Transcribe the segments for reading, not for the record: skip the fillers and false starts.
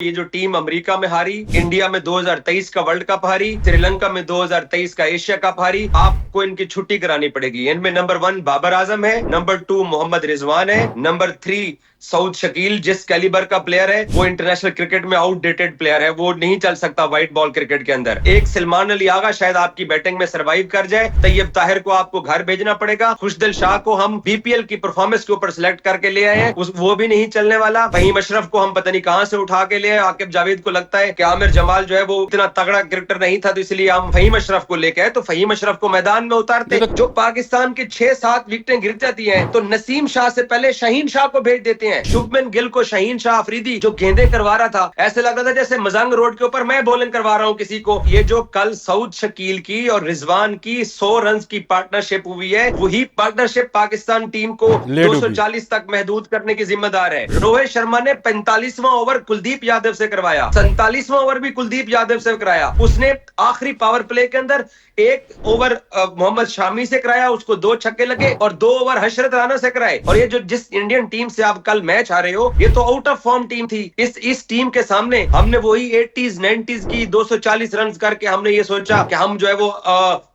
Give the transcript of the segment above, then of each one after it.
ये जो team America में हारी, इंडिया में 2023 का वर्ल्ड कप हारी, श्रीलंका में 2023 का एशिया कप हारी, आपको इनकी छुट्टी करानी पड़ेगी। इनमें नंबर 1 बाबर आजम है, नंबर 2 मोहम्मद रिजवान है, नंबर 3 सऊद शकील जिस कैलिबर का प्लेयर है वो इंटरनेशनल क्रिकेट में आउटडेटेड प्लेयर है, वो नहीं चल सकता व्हाइट बॉल क्रिकेट के अंदर। एक सलमान अली आगा शायद आपकी बैटिंग में सरवाइव कर जाए, तैयब ताहिर को आपको घर भेजना पड़ेगा, खुशदिल शाह को हम बीपीएल की परफॉर्मेंस के ऊपर सिलेक्ट करके ले आए हैं, वो भी नहीं चलने वाला। फहीम अशरफ को हम पता नहीं कहां से उठा के ले आए। आकिब जावेद को लगता है कि आमिर जमाल जो है वो इतना तगड़ा क्रिकेटर नहीं था, तो इसलिए हम फहीम अशरफ को लेके आए। तो फहीम अशरफ को मैदान में उतारते, जो पाकिस्तान की 6-7 विकेटें गिर जाती हैं तो नसीम शाह से पहले शाहीन शाह को भेज देते हैं। शुभमन गिल को शाहीन शाह अफरीदी जो गेंदे करवा रहा था, ऐसे लग रहा था जैसे मजंग रोड के ऊपर मैं बॉलिंग करवा रहा हूं किसी को। ये जो कल सऊद शकील की और रिजवान की 100 रन की पार्टनरशिप हुई है, वही पार्टनरशिप पाकिस्तान टीम को 240 तक महदूद करने की जिम्मेदार है। रोहित शर्मा ने 45वां ओवर कुलदीप यादव से करवाया, 47वां ओवर भी कुलदीप यादव से कराया। उसने आखिरी पावर प्ले के अंदर एक ओवर मोहम्मद शामी से कराया, उसको 2 छक्के लगे, और 2 ओवर हशरत राना से कराए। और ये जो जिस इंडियन टीम से आप कल मैच हारे हो, ये तो आउट ऑफ फॉर्म टीम थी। इस टीम के सामने हमने वही 80s 90s की 240 रन करके हमने ये सोचा कि हम जो है वो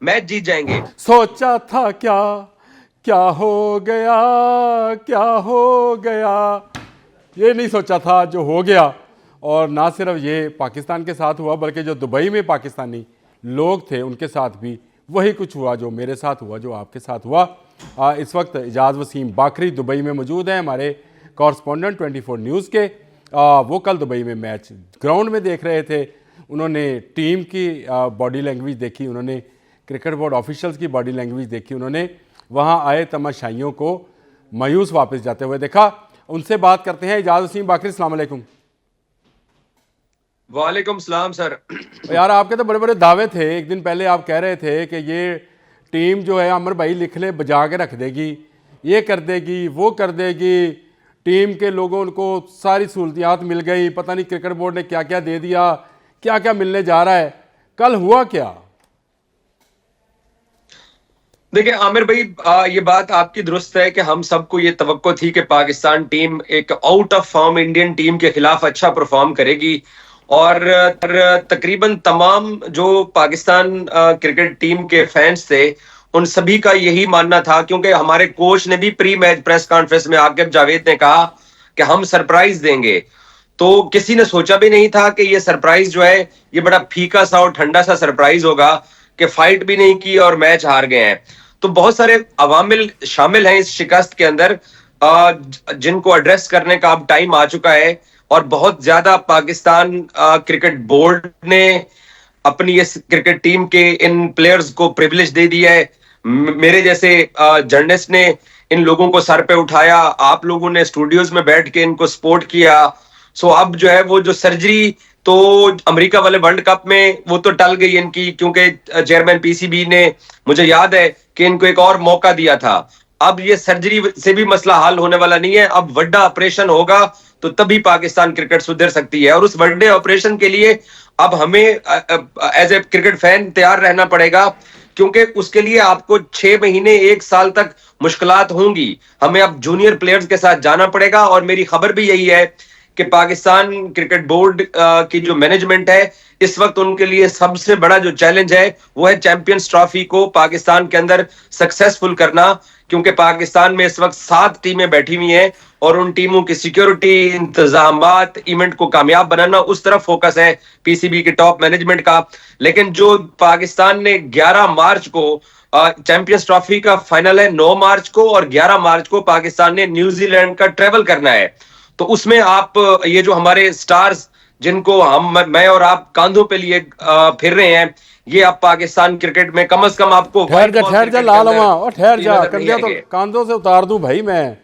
मैच जीत जाएंगे। सोचा था क्या क्या हो गया, क्या हो गया, ये नहीं सोचा था जो हो गया। और ना सिर्फ ये पाकिस्तान के साथ हुआ, बल्कि जो दुबई में पाकिस्तानी लोग थे उनके साथ भी वही कुछ हुआ जो मेरे साथ हुआ, जो आपके साथ हुआ। इस वक्त इजाज़ वसीम बाकरी दुबई में मौजूद हैं, हमारे कॉरस्पॉन्डेंट 24 न्यूज़ के। वो कल दुबई में मैच ग्राउंड में देख रहे थे। उन्होंने टीम की बॉडी लैंग्वेज देखी, उन्होंने क्रिकेट बोर्ड ऑफिशियल्स की बॉडी लैंग्वेज देखी, उन्होंने वहाँ आए तमाशाइयों को मायूस वापस जाते हुए देखा। उनसे बात करते हैं। इजाज़ वसीम बाकरी, अस्सलाम वालेकुम। वालेकुम सलाम सर। यार आपके तो बड़े बड़े दावे थे, एक दिन पहले आप कह रहे थे कि ये टीम जो है अमर भाई लिख ले बजा के रख देगी, ये कर देगी, वो कर देगी, टीम के लोगों को सारी सहूलियात मिल गई, पता नहीं क्रिकेट बोर्ड ने क्या क्या दे दिया, क्या क्या मिलने जा रहा है। कल हुआ क्या? देखिए आमिर भाई, ये बात आपकी दुरुस्त है कि हम सबको ये तवक्को थी कि पाकिस्तान टीम एक out of form Indian team के खिलाफ अच्छा परफॉर्म करेगी, और तकरीबन तमाम जो पाकिस्तान क्रिकेट टीम के फैंस थे उन सभी का यही मानना था, क्योंकि हमारे कोच ने भी प्री मैच प्रेस कॉन्फ्रेंस में आकिब जावेद ने कहा कि हम सरप्राइज देंगे। तो किसी ने सोचा भी नहीं था कि ये सरप्राइज जो है ये बड़ा फीका सा और ठंडा सा सरप्राइज होगा, कि फाइट भी नहीं की और मैच हार गए हैं। तो बहुत सारे अवामिल शामिल हैं इस शिकस्त के अंदर, जिनको एड्रेस करने का अब टाइम आ चुका है। और बहुत ज्यादा पाकिस्तान क्रिकेट बोर्ड ने अपनी इस क्रिकेट टीम के इन प्लेयर्स को प्रिविलेज दे दिया है। मेरे जैसे जर्नलिस्ट ने इन लोगों को सर पे उठाया, आप लोगों ने स्टूडियोज में बैठ के इनको सपोर्ट किया। सो अब जो है वो जो सर्जरी तो अमेरिका वाले वर्ल्ड कप में वो तो टल गई इनकी, क्योंकि चेयरमैन पीसीबी ने, मुझे याद है कि इनको एक और मौका दिया था। अब ये सर्जरी से भी मसला हल होने वाला नहीं है, अब बड़ा ऑपरेशन होगा तो तभी पाकिस्तान क्रिकेट सुधर सकती है। और उस बड़े ऑपरेशन के लिए अब हमें एज ए क्रिकेट फैन तैयार रहना पड़ेगा, क्योंकि उसके लिए आपको 6 महीने 1 साल तक मुश्किलात होंगी। हमें अब जूनियर प्लेयर्स के साथ जाना पड़ेगा, और मेरी खबर भी यही है कि पाकिस्तान क्रिकेट बोर्ड की जो मैनेजमेंट है इस वक्त उनके लिए सबसे बड़ा जो चैलेंज है वो है चैंपियंस ट्रॉफी को पाकिस्तान के अंदर सक्सेसफुल करना, क्योंकि पाकिस्तान में इस वक्त 7 टीमें बैठी हुई हैं और उन टीमों की सिक्योरिटी, इंतजामात, इवेंट को कामयाब बनाना, उस तरफ फोकस है पीसीबी के टॉप मैनेजमेंट का। लेकिन जो पाकिस्तान ने 11 मार्च को चैंपियंस ट्रॉफी का फाइनल है, 9 मार्च को और 11 मार्च को पाकिस्तान ने न्यूजीलैंड का ट्रेवल करना है। तो उसमें आप ये जो हमारे स्टार्स जिनको मैं और आप कांधों पे लिए फिर रहे हैं, ये आप पाकिस्तान क्रिकेट में कम से कम आपको ठहर जा लालवा, और ठहर जा, कंधे तो कांधों से उतार दूं भाई, मैं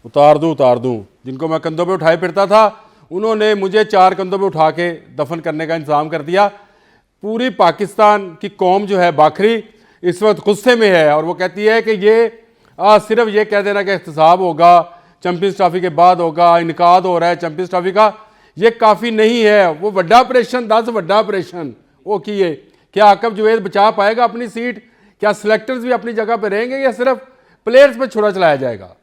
उतार दूं। जिनको मैं कंधों पे उठाए फिरता था उन्होंने मुझे 4 कंधों पे उठा के दफन करने का इंतजाम कर दिया। पूरी पाकिस्तान की कौम जो है बाखरी इस वक्त गुस्से में है, और वो कहती है कि ये सिर्फ ये कह देना कि एहतसाब होगा चैंपियंस ट्रॉफी के बाद होगा, इनकाद हो रहा है चैंपियंस ट्रॉफी का, ये काफ़ी नहीं है। वो बड़ा ऑपरेशन 10 बड़ा ऑपरेशन वो किए। क्या आकिब जावेद बचा पाएगा अपनी सीट? क्या सिलेक्टर्स भी अपनी जगह पे रहेंगे, या सिर्फ प्लेयर्स पे छुरा चलाया जाएगा?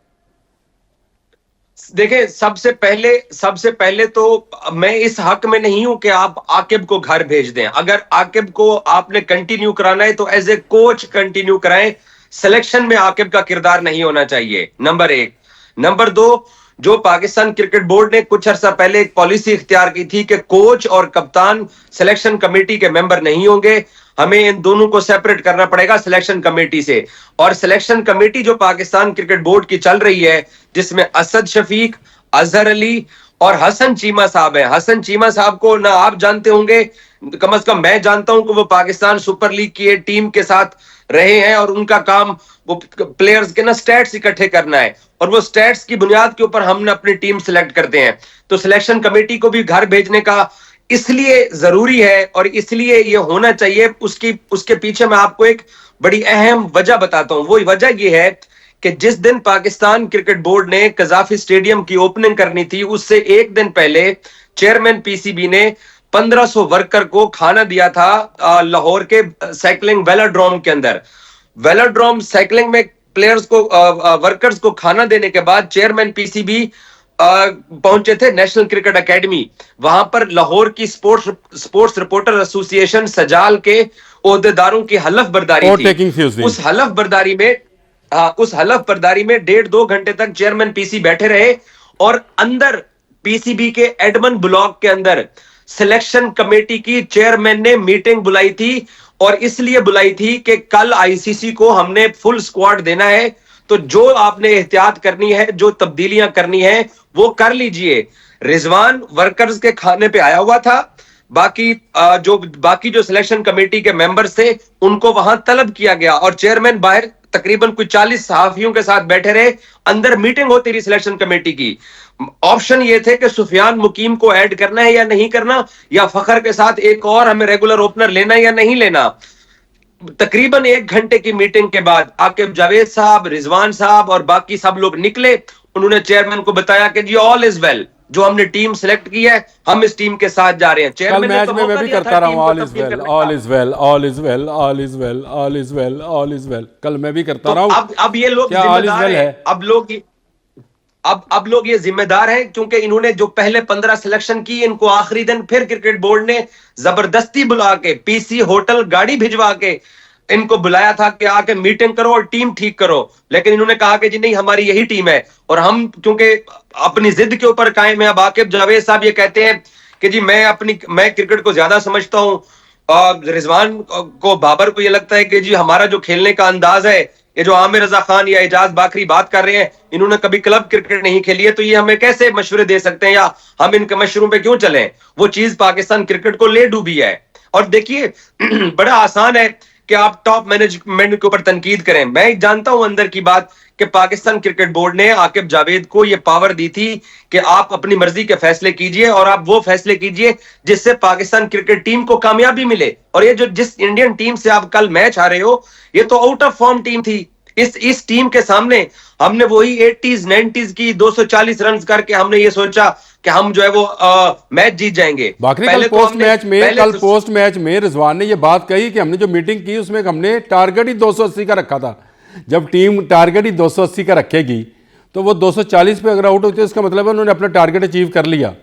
देखें, सबसे पहले तो मैं इस हक में नहीं हूं कि आप आकिब को घर भेज दें। अगर आकिब को आपने कंटिन्यू कराना है तो एज ए कोच कंटिन्यू कराएं। सिलेक्शन में आकिब का किरदार नहीं होना चाहिए, नंबर एक। नंबर दो, जो पाकिस्तान क्रिकेट बोर्ड ने कुछ अर्सा पहले एक पॉलिसी इख्तियार की थी कि कोच और कप्तान सिलेक्शन कमेटी के मेंबर नहीं होंगे, हमें इन दोनों को सेपरेट करना पड़ेगा सिलेक्शन कमेटी से। और सिलेक्शन कमेटी जो पाकिस्तान क्रिकेट बोर्ड की चल रही है, जिसमें असद शफीक, अजहर अली और हसन चीमा साहब है। हसन चीमा साहब को ना आप जानते होंगे, कम से कम मैं जानता हूं कि वो पाकिस्तान सुपर लीग की टीम के साथ रहे हैं और उनका काम वो प्लेयर्स के ना स्टैट्स इकट्ठे करना है, और वो स्टैट्स की बुनियाद के ऊपर हमने अपनी टीम सिलेक्ट करते हैं। तो सिलेक्शन कमेटी को भी घर भेजने का इसलिए जरूरी है और इसलिए ये होना चाहिए, उसके पीछे मैं आपको एक बड़ी अहम वजह बताता हूं। वो वजह ये है कि जिस दिन पाकिस्तान क्रिकेट बोर्ड ने कजाफी स्टेडियम की ओपनिंग करनी थी, उससे एक दिन पहले चेयरमैन पीसीबी ने 1500 वर्कर को खाना दिया था लाहौर के साइकिलिंग वेलोड्रोम के अंदर। वेलोड्रोम साइकिलिंग में प्लेयर्स को वर्कर्स को खाना देने के बाद चेयरमैन पीसीबी पहुंचे थे नेशनल क्रिकेट एकेडमी। वहां पर लाहौर की स्पोर्ट्स रिपोर्टर एसोसिएशन सजाल के ओहदेदारों की हलफ बर्दारी थी। उस हलफ बर्दारी में 1.5-2 घंटे तक चेयरमैन पीसी बैठे रहे, और अंदर पीसीबी के एडमन ब्लॉक के अंदर सिलेक्शन कमेटी की चेयरमैन ने मीटिंग बुलाई थी, और इसलिए बुलाई थी कि कल आईसीसी को हमने फुल स्क्वाड देना है, तो जो आपने एहतियात करनी है, जो तब्दीलियां करनी है, वो कर लीजिए। रिजवान वर्कर्स के खाने पे आया हुआ था, बाकी जो सिलेक्शन कमेटी के मेंबर्स थे उनको वहां तलब किया गया, और चेयरमैन बाहर तकरीबन कुछ 40 सहाफियों के साथ बैठे रहे। अंदर मीटिंग होती रही सिलेक्शन कमेटी की। ऑप्शन ये थे कि सुफियान मुकीम को ऐड करना है या नहीं करना, या फखर के साथ एक और हमें रेगुलर ओपनर लेना या नहीं लेना। तकरीबन 1 घंटे की मीटिंग के बाद आकिब जावेद साहब, रिजवान साहब और बाकी सब लोग निकले। उन्होंने चेयरमैन को बताया कि जी ऑल इज वेल, जो हमने टीम सिलेक्ट की है हम इस टीम के साथ जा रहे हैं। चेयरमैन मैच में मैं भी करता रहा हूं all is well, all is well, all is well, all is well, all is well, all is well, कल मैं भी करता रहा हूं। अब ये लोग जिम्मेदार हैं, अब लोग ये जिम्मेदार हैं, क्योंकि इन्होंने जो पहले 15 सिलेक्शन की, इनको आखिरी दिन फिर क्रिकेट बोर्ड ने जबरदस्ती बुला के पीसी होटल गाड़ी भिजवा के इनको बुलाया था कि आके मीटिंग करो और टीम ठीक करो। लेकिन इन्होंने कहा कि जी नहीं, हमारी यही टीम है, और हम क्योंकि अपनी जिद के ऊपर कायम है। अब आकिब जावेद साहब ये कहते हैं कि जी मैं क्रिकेट को ज्यादा समझता हूं, और रिजवान को, बाबर को ये लगता है कि जी हमारा जो खेलने का अंदाज है, ये जो आमिर रजा खान या एजाज बाकरी बात कर रहे हैं, इन्होंने कभी क्लब क्रिकेट नहीं खेली है, तो ये हमें कैसे मशवरे दे सकते हैं, या हम इनके मशवरों पे क्यों चलें। वो चीज पाकिस्तान क्रिकेट को ले डूबी है। और देखिए बड़ा आसान है कि आप टॉप मैनेजमेंट के ऊपर तनकीद करें। मैं जानता हूं अंदर की बात कि पाकिस्तान क्रिकेट बोर्ड ने आकिब जावेद को यह पावर दी थी कि आप अपनी मर्जी के फैसले कीजिए, और आप वो फैसले कीजिए जिससे पाकिस्तान क्रिकेट टीम को कामयाबी मिले। और ये जो जिस इंडियन टीम से आप कल मैच हारे हो, ये तो आउट ऑफ फॉर्म टीम थी। इस टीम के सामने हमने वही 80s 90s की 240 रन करके हमने ये सोचा कि हम जो है वो मैच जीत जाएंगे। कल पोस्ट मैच में रिजवान ने ये बात कही कि हमने जो मीटिंग की उसमें हमने टारगेट ही 280 का रखा था। जब टीम टारगेट ही 280 का रखेगी तो वो 240 पे अगर आउट होती है, इसका मतलब है उन्होंने अपना टारगेट अचीव कर लिया।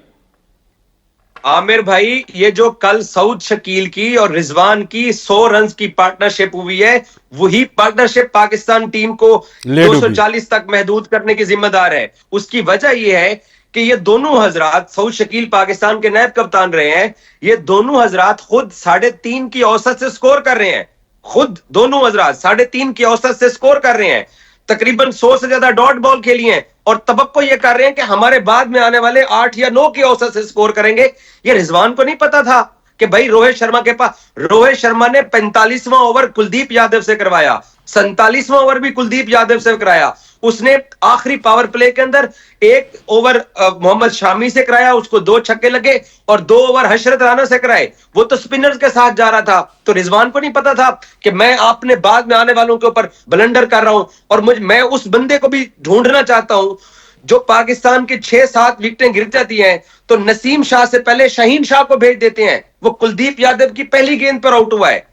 आमिर भाई, ये जो कल सऊद शकील की और रिजवान की 100 रन की पार्टनरशिप हुई है, वही पार्टनरशिप पाकिस्तान टीम को 240 तक महदूद करने की जिम्मेदार है। उसकी वजह यह है कि ये दोनों हजरात, सऊद शकील पाकिस्तान के नायब कप्तान रहे हैं, ये दोनों हजरात खुद 3.5 की औसत से स्कोर कर रहे हैं। खुद दोनों हजरात 3.5 की औसत से स्कोर कर रहे हैं। तकरीबन 100 से ज्यादा डॉट बॉल खेली हैं, और तवक्को ये कर रहे हैं कि हमारे बाद में आने वाले 8 या 9 की औसत से स्कोर करेंगे। ये रिजवान को नहीं पता था कि भाई रोहित शर्मा ने 45वां ओवर कुलदीप यादव से करवाया, 47वां ओवर भी कुलदीप यादव से कराया। उसने आखिरी पावर प्ले के अंदर 1 ओवर मोहम्मद शामी से कराया, उसको 2 छक्के लगे, और 2 ओवर हशरत राना से कराए। वो तो स्पिनर्स के साथ जा रहा था। तो रिजवान को नहीं पता था कि मैं अपने बाद में आने वालों के ऊपर ब्लंडर कर रहा हूं, और मैं उस बंदे को भी ढूंढना चाहता हूं जो पाकिस्तान की 6-7 विकेटें गिर जाती हैं तो नसीम शाह से पहले शाहीन शाह को भेज देते हैं। वो कुलदीप यादव की पहली गेंद पर आउट हुआ है।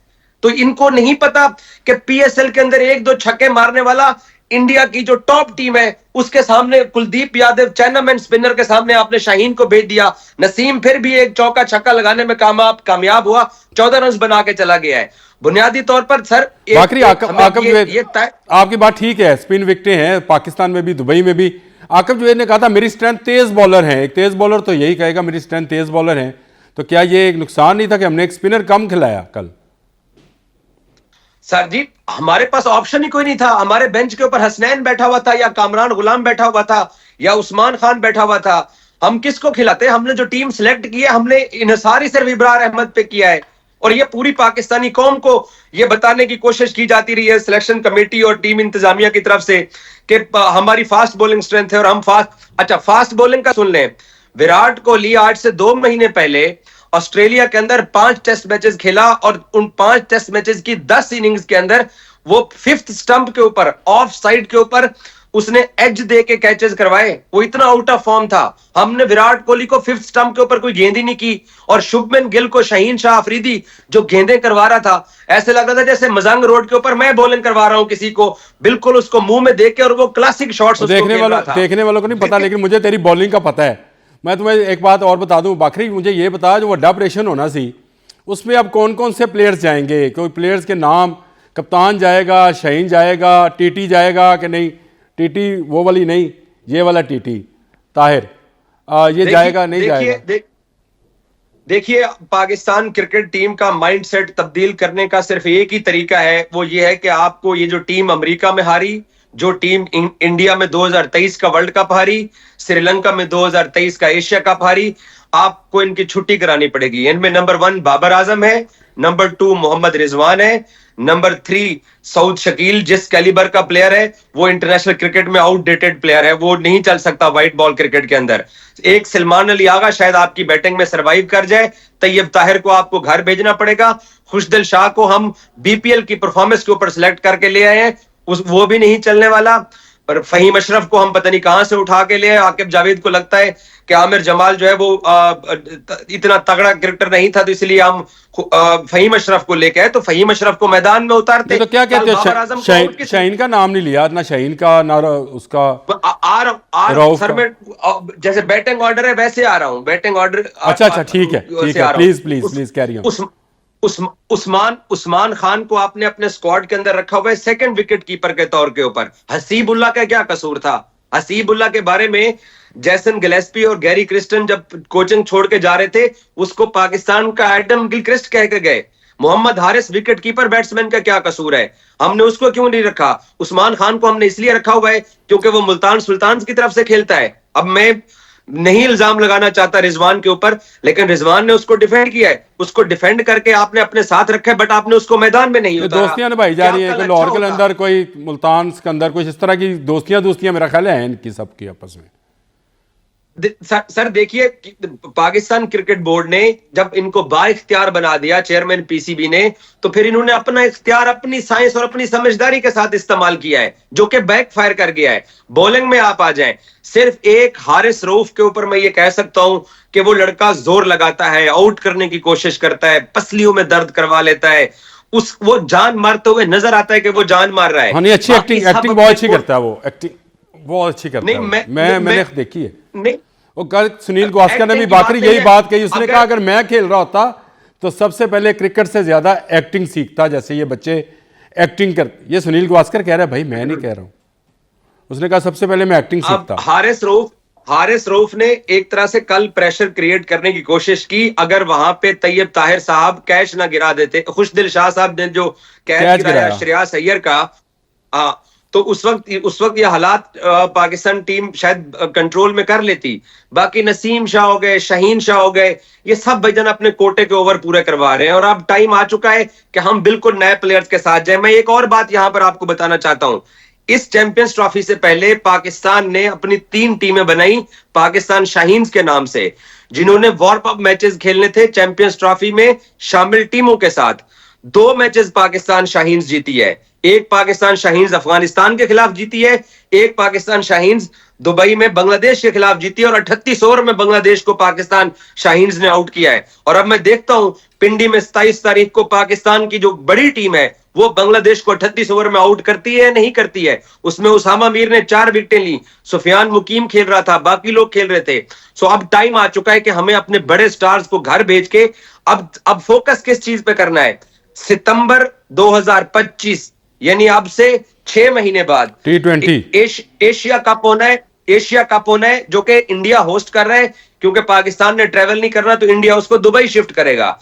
तो इनको नहीं पता कि पीएसएल के अंदर 1-2 छक्के मारने वाला इंडिया की जो टॉप टीम है उसके सामने कुलदीप यादव चैनामैन स्पिनर के सामने आपने शाहीन को भेज दिया। नसीम फिर भी एक चौका छक्का लगाने में कामयाब हुआ, 14 रन बना के चला गया है। बुनियादी तौर पर सर बाकरी आपकी बात ठीक है, स्पिन विकेटें हैं पाकिस्तान में भी, दुबई में भी। आकिब जुवैद ने कहा था मेरी स्ट्रेंथ तेज बॉलर है, एक तेज बॉलर तो यही कहेगा मेरी स्ट्रेंथ तेज बॉलर है। तो क्या ये एक नुकसान नहीं था कि हमने एक स्पिनर कम खिलाया कल? सर जी हमारे पास ऑप्शन ही कोई नहीं था। हमारे बेंच के ऊपर हसनैन बैठा हुआ था, या कामरान गुलाम बैठा हुआ था, या उस्मान खान बैठा हुआ था। हम किसको खिलाते? हमने जो टीम सिलेक्ट की है हमने इन्हिसारी सिर्फ इब्रार अहमद पे किया है। और ये पूरी पाकिस्तानी कौम को ये बताने की कोशिश की जाती रही है सिलेक्शन कमेटी और टीम इंतजामिया की तरफ से कि हमारी फास्ट बॉलिंग स्ट्रेंथ है और हम फास्ट बॉलिंग का सुन लें। विराट कोहली आज से 2 महीने पहले ऑस्ट्रेलिया के अंदर 5 टेस्ट मैचेस खेला और उन 5 टेस्ट मैचेस की 10 इनिंग्स के अंदर वो 5th स्टंप के ऊपर ऑफ साइड के ऊपर उसने एज दे के कैचेस करवाए। वो इतना आउट ऑफ फॉर्म था। हमने विराट कोहली को 5th स्टंप के ऊपर कोई गेंद ही नहीं की। और शुभमन गिल को शाहीन शाह अफरीदी जो गेंदें करवा रहा था, ऐसे लग रहा था जैसे मजंग रोड के ऊपर मैं बॉलिंग करवा रहा हूं किसी को, बिल्कुल उसको मुंह में देख के, और वो क्लासिक शॉट्स देखने वालों को नहीं पता, लेकिन मुझे तेरी बॉलिंग का पता है। मैं तुम्हें एक बात और बता दूं बाकरी, मुझे ये बता जो वड्डा ऑपरेशन होना सी उसमें अब कौन कौन से प्लेयर्स जाएंगे? कोई प्लेयर्स के नाम, कप्तान जाएगा, शाहीन जाएगा, टीटी जाएगा कि नहीं? टीटी वो वाली नहीं, ये वाला टीटी ताहिर ये जाएगा नहीं जाएगा? देखिए पाकिस्तान क्रिकेट टीम का माइंडसेट तब्दील करने का सिर्फ एक ही तरीका है, वो ये है कि आपको ये जो टीम अमेरिका में हारी, जो टीम इंडिया में 2023 का वर्ल्ड कप हारी, श्रीलंका में 2023 का एशिया कप हारी, आपको इनकी छुट्टी करानी पड़ेगी। इनमें नंबर 1 बाबर आजम है, नंबर 2 मोहम्मद रिजवान है, नंबर 3 सऊद शकील जिस कैलिबर का प्लेयर है वो इंटरनेशनल क्रिकेट में आउटडेटेड प्लेयर है, वो नहीं चल सकता व्हाइट बॉल क्रिकेट के अंदर। एक सलमान अली आगा शायद आपकी बैटिंग में सरवाइव कर जाए। तैयब ताहिर को आपको घर भेजना पड़ेगा। खुशदिल शाह को हम बीपीएल की परफॉर्मेंस के ऊपर सिलेक्ट करके ले आए हैं, वो भी नहीं चलने वाला। पर फहीम अशरफ को हम पता नहीं कहां से उठा के ले आए। आकिब जावेद को लगता है कि आमिर जमाल जो है वो इतना तगड़ा क्रिकेटर नहीं था, तो इसलिए हम फहीम अशरफ को लेके आए। तो फहीम अशरफ को मैदान में उतारते। तो क्या कहते हैं, शाहीन का नाम नहीं लिया ना, शाहीन का ना उसका सर मैं जैसे बैटिंग ऑर्डर है वैसे आ रहा हूं, बैटिंग ऑर्डर। अच्छा ठीक है please carry on. Usman Khan को आपने अपने स्क्वाड के अंदर रखा हुआ है सेकंड विकेट कीपर के तौर के ऊपर। हसीबुल्लाह का क्या कसूर था? हसीबुल्लाह के बारे में जैसन गिलेस्पी और गैरी क्रिस्टन जब कोचिंग छोड़ के जा रहे थे उसको पाकिस्तान का एडम गिलक्रिस्ट कह के गए। Mohammad Haris wicket keeper batsman का क्या कसूर है? हमने उसको क्यों नहीं रखा? उस्मान खान को हमने इसलिए रखा हुआ है क्योंकि वो मुल्तान सुल्तान की तरफ से खेलता है। अब मैं नहीं इल्जाम लगाना चाहता रिजवान के ऊपर, लेकिन रिजवान ने उसको डिफेंड किया है। उसको डिफेंड करके आपने अपने साथ रखा है, बट आपने उसको मैदान में नहीं उतारा। दोस्तियां निभाई जा रही है कि लाहौर के अंदर कोई मुल्तान के अंदर कुछ इस तरह की दोस्तियां मेरा ख्याल है इनकी सबकी आपस में। सर देखिए पाकिस्तान क्रिकेट बोर्ड ने जब इनको बाइख्तियार बना दिया चेयरमैन पीसीबी ने, तो फिर इन्होंने अपना इख्तियार अपनी साइंस और अपनी समझदारी के साथ इस्तेमाल किया है, जो कि बैकफायर कर गया है। बॉलिंग में आप आ जाएं, सिर्फ एक हारिस रऊफ के ऊपर मैं ये कह सकता हूं कि वो लड़का जोर लगाता है, आउट करने की कोशिश करता है, पसलियों में दर्द करवा लेता है, वो जान मारते हुए नजर आता है कि वो जान मार रहा है। हाँ, अच्छी एक्टिंग बहुत अच्छी करता है, वो एक्टिंग बहुत अच्छी करता है। मैंने देखी है। नहीं, वो कल सुनील गावस्कर ने भी बाकरी यही बात कही। उसने कहा अगर मैं खेल रहा होता तो सबसे पहले क्रिकेट से ज्यादा एक्टिंग सीखता, जैसे ये बच्चे एक्टिंग कर। ये सुनील गावस्कर कह रहा है, भाई मैं नहीं कह रहा हूं। उसने कहा सबसे पहले मैं एक्टिंग सीखता। हारिस रऊफ ने एक तरह से कल प्रेशर क्रिएट करने की कोशिश की। अगर वहां पे तैयब ताहिर साहब कैच ना गिरा देते, खुशदिल शाह साहब ने जो कैच गिराया श्रेयास अय्यर का, तो उस वक्त ये हालात पाकिस्तान टीम शायद कंट्रोल में कर लेती। बाकी नसीम शाह हो गए, शाहीन शाह हो गए, ये सब भाईजान अपने कोटे के ओवर पूरे करवा रहे हैं। और अब टाइम आ चुका है कि हम बिल्कुल नए प्लेयर्स के साथ जाए। मैं एक और बात यहां पर आपको बताना चाहता हूं। इस चैंपियंस ट्रॉफी से पहले पाकिस्तान ने अपनी 3 टीमें बनाई पाकिस्तान शाहीन्स के नाम से, जिन्होंने वार्म अप मैचेस खेलने थे चैंपियंस ट्रॉफी में शामिल टीमों के साथ। 2 मैचेस पाकिस्तान शाहीन्स जीती है, एक पाकिस्तान शाहीन्स अफगानिस्तान के खिलाफ जीती है, एक पाकिस्तान शाहीन्स दुबई में बांग्लादेश के खिलाफ जीती है, और 38 ओवर में बांग्लादेश को पाकिस्तान शाहीन्स ने आउट किया है। और अब मैं देखता हूं पिंडी में 27 तारीख को पाकिस्तान की जो बड़ी टीम है वो बांग्लादेश को 38 ओवर में आउट करती है या नहीं करती है। उसमें उसामा मीर ने 4 विकेटें ली, सुफियान मुकीम खेल रहा था, बाकी लोग खेल रहे थे। सो अब टाइम आ चुका है कि हमें अपने बड़े स्टार्स को घर भेज के अब फोकस किस चीज पे करना है। सितंबर 2025 यानी अब से 6 महीने बाद T20 एशिया कप होना है। एशिया कप होना है जो कि इंडिया होस्ट कर रहा है, क्योंकि पाकिस्तान ने ट्रेवल नहीं करना तो इंडिया उसको दुबई शिफ्ट करेगा।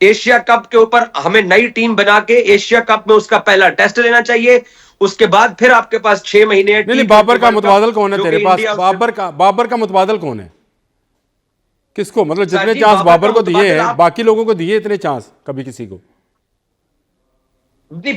एशिया कप के ऊपर हमें नई टीम बना के एशिया कप में उसका पहला टेस्ट लेना चाहिए। उसके बाद फिर आपके पास 6 महीने। नहीं, बाबर का मुतबादल कौन है तेरे पास? बाबर का मुतबादल कौन है? किसको, मतलब जितने चांस बाबर को दिए हैं बाकी लोगों को दिए इतने चांस कभी किसी को नहीं।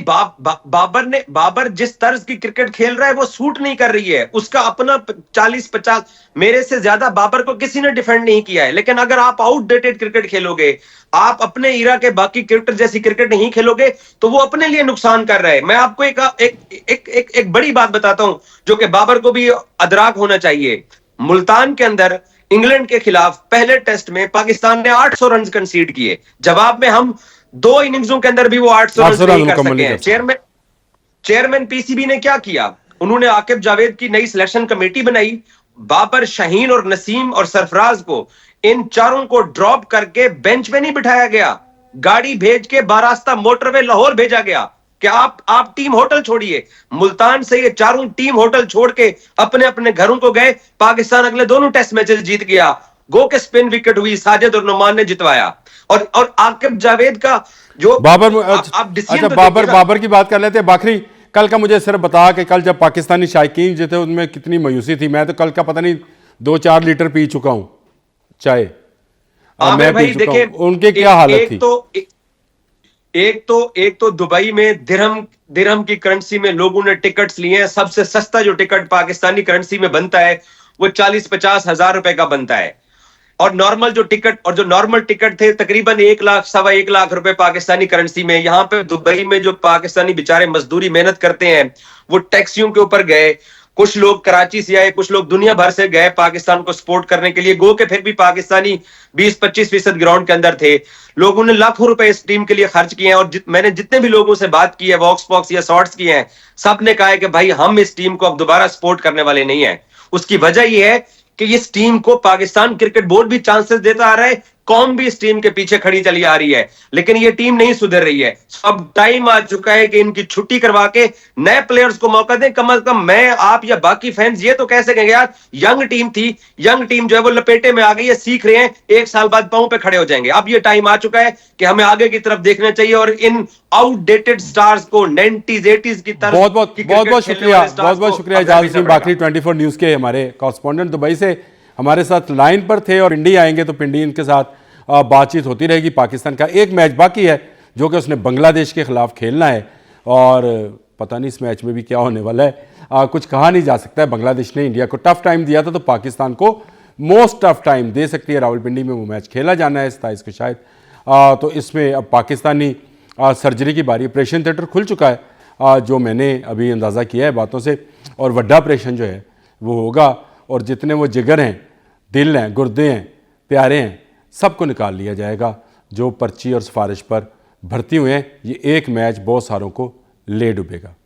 बाबर जिस तर्ज की क्रिकेट खेल रहा है वो सूट नहीं कर रही है। उसका अपना 40-50 मेरे से ज्यादा बाबर को किसी ने डिफेंड नहीं किया है। लेकिन अगर आप आउटडेटेड क्रिकेट खेलोगे, आप अपने इरा के बाकी क्रिकेटर जैसी क्रिकेट नहीं खेलोगे तो वो अपने लिए नुकसान कर रहा है। मैं आपको एक बड़ी बात बताता हूं जो कि बाबर को भी अदराक होना चाहिए। मुल्तान के अंदर इंग्लैंड के खिलाफ पहले टेस्ट में पाकिस्तान ने 800 रन कंसीड किए। जवाब में हम 2 इनिंग्सों के अंदर भी वो 800 रन नहीं कर सके हैं। चेयरमैन पीसीबी ने क्या किया, उन्होंने आकिब जावेद की नई सिलेक्शन कमेटी बनाई। बाबर, शाहीन और नसीम और सरफराज को, इन चारों को ड्रॉप करके बेंच पे नहीं बिठाया गया, गाड़ी भेज के बारास्ता मोटरवे लाहौर भेजा गया कि आप टीम होटल छोड़िए। मुल्तान से ये चारों टीम होटल छोड़ के अपने अपने घरों को गए। पाकिस्तान अगले दोनों टेस्ट मैचेस जीत गया। गो के स्पिन विकेट हुई, साजिद और नुमान ने जितवाया। और आकिब जावेद का जो बाबर, अच्छा बाबर की बात कर लेते हैं। बाखरी, कल का मुझे सिर्फ बता कि कल जब पाकिस्तानी शायकीन जो थे उनमें कितनी मायूसी थी। मैं तो कल का पता नहीं 2-4 लीटर पी चुका हूं चाय। मैं पी चुका हूं। उनके क्या हालत थी? एक तो दुबई में दिरहम की करेंसी में लोगों ने टिकट्स लिए हैं। सबसे सस्ता जो टिकट पाकिस्तानी करेंसी में बनता है वो 40-50 हजार रुपए का बनता है। और नॉर्मल टिकट थे तकरीबन 1 लाख, 1.25 लाख रुपए पाकिस्तानी करेंसी में। यहां पे दुबई में जो पाकिस्तानी बेचारे मजदूरी मेहनत करते हैं वो टैक्सियों के ऊपर गए। कुछ लोग कराची से आए, कुछ लोग दुनिया भर से गए पाकिस्तान को सपोर्ट करने के लिए। गो के फिर भी पाकिस्तानी 20-25% ग्राउंड के अंदर थे। लोगों ने लाखों रुपए इस टीम के लिए खर्च किए हैं। और मैंने जितने भी लोगों से बात की है, वॉक्स पॉक्स या शॉर्ट्स किए हैं, सब ने कहा है कि भाई हम इस टीम को अब दोबारा सपोर्ट करने वाले नहीं है। उसकी वजह यह है कि इस टीम को पाकिस्तान क्रिकेट बोर्ड भी चांसेस देता आ रहा है, कौम भी इस टीम के पीछे खड़ी चली आ रही है, लेकिन ये टीम नहीं सुधर रही है। अब टाइम आ चुका है कि इनकी छुट्टी करवा के नए प्लेयर्स को मौका दें। कम से कम मैं, आप या बाकी फैंस ये तो कह सकेंगे यार यंग टीम थी, यंग टीम जो है वो लपेटे में आ गई है, सीख रहे हैं, 1 साल बाद पांव पे खड़े हो जाएंगे। अब ये टाइम आ चुका है कि हमें आगे की तरफ देखना चाहिए और इन आउटडेटेड स्टार्स को 90s 80s की तरफ। बहुत शुक्रिया इजाज़ सिंह बाखरी 24 न्यूज़ के हमारे कॉरेस्पॉन्डेंट दुबई से हमारे साथ लाइन पर थे। और पिंडी आएंगे तो पिंडी इनके साथ बातचीत होती रहेगी। पाकिस्तान का एक मैच बाकी है जो कि उसने बांग्लादेश के खिलाफ खेलना है और पता नहीं इस मैच में भी क्या होने वाला है। कुछ कहा नहीं जा सकता है। बांग्लादेश ने इंडिया को टफ टाइम दिया था तो पाकिस्तान को मोस्ट टफ टाइम दे सकती है। रावलपिंडी में वो मैच खेला जाना है 27 को शायद। तो इसमें अब पाकिस्तानी सर्जरी की बारी। ऑपरेशन थिएटर खुल चुका है जो मैंने अभी अंदाज़ा किया है बातों से, और बड़ा ऑपरेशन जो है वो होगा। और जितने वो जिगर हैं, दिल हैं, गुर्दे हैं, प्यारे हैं, सबको निकाल लिया जाएगा जो पर्ची और सिफारिश पर भर्ती हुए हैं। ये एक मैच बहुत सारों को ले डूबेगा।